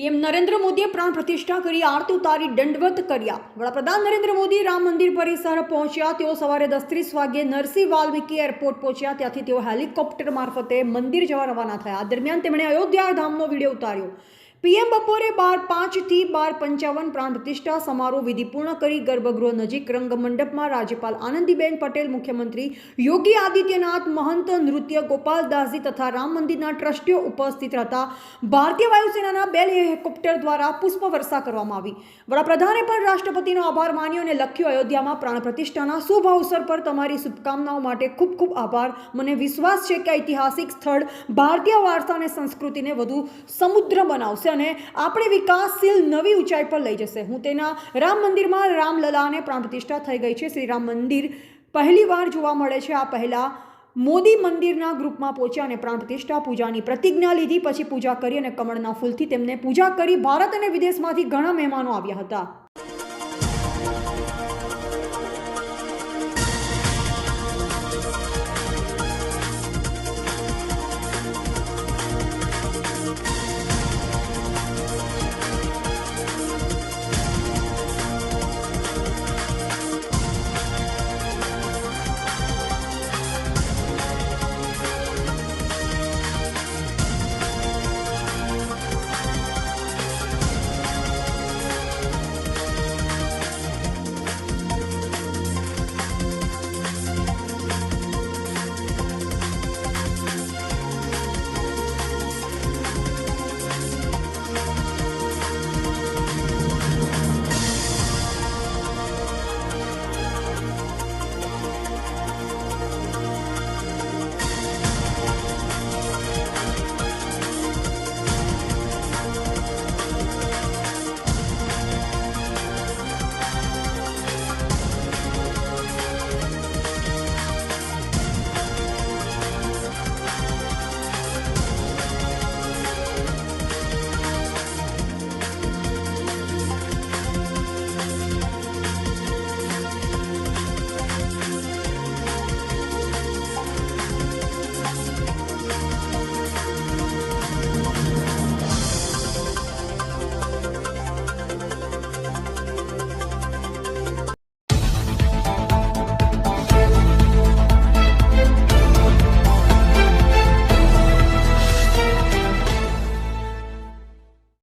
PM Narendra મોદીએ પ્રાણ પ્રતિષ્ઠા કરી આરતી ઉતારી દંડવત કર્યા। વડાપ્રધાન નરેન્દ્ર મોદી રામ મંદિર પરિસર પહોંચ્યા। તેઓ સવારે 10:30 વાગ્યે નરસિંહ વાલ્મીકી એરપોર્ટ પહોંચ્યા। ત્યાંથી તેઓ હેલિકોપ્ટર મારફતે મંદિર જવા રવાના થયા। આ દરમિયાન તેમણે અયોધ્યા ધામનો વિડીયો ઉતાર્યો। પીએમ બપોરે 12:05 થી 12:55 પ્રાણ પ્રતિષ્ઠા સમારોહ વિધિ પૂર્ણ કરી ગર્ભગૃહ નજીક રંગમંડપમાં રાજ્યપાલ આનંદીબેન પટેલ, મુખ્યમંત્રી યોગી આદિત્યનાથ, મહંત નૃત્ય ગોપાલદાસજી તથા રામ મંદિરના ટ્રસ્ટીઓ ઉપસ્થિત હતા। ભારતીય વાયુસેનાના 2 હેલિકોપ્ટર દ્વારા પુષ્પવર્ષા કરવામાં આવી। વડાપ્રધાને પણ રાષ્ટ્રપતિનો આભાર માન્યો અને લખ્યું, અયોધ્યામાં પ્રાણ પ્રતિષ્ઠાના શુભ અવસર પર તમારી શુભકામનાઓ માટે ખૂબ ખૂબ આભાર। મને વિશ્વાસ છે કે ઐતિહાસિક સ્થળ ભારતીય વારસા અને સંસ્કૃતિને વધુ સમૃદ્ધ બનાવશે અને આપણે વિકાસશીલ નવી ઊંચાઈ પર લઈ જશે। હું તેના રામ મંદિરમાં રામલલાને પ્રાણ પ્રતિષ્ઠા થઈ ગઈ છે। શ્રી રામ મંદિર પહેલીવાર જોવા મળે છે। આ પહેલા મોદી મંદિરના ગ્રુપમાં પહોંચ્યા અને પ્રાણ પ્રતિષ્ઠા પૂજાની પ્રતિજ્ઞા લીધી। પછી પૂજા કરી અને કમળના ફૂલથી તેમને પૂજા કરી। ભારત અને વિદેશમાંથી ઘણા મહેમાનો આવ્યા હતા।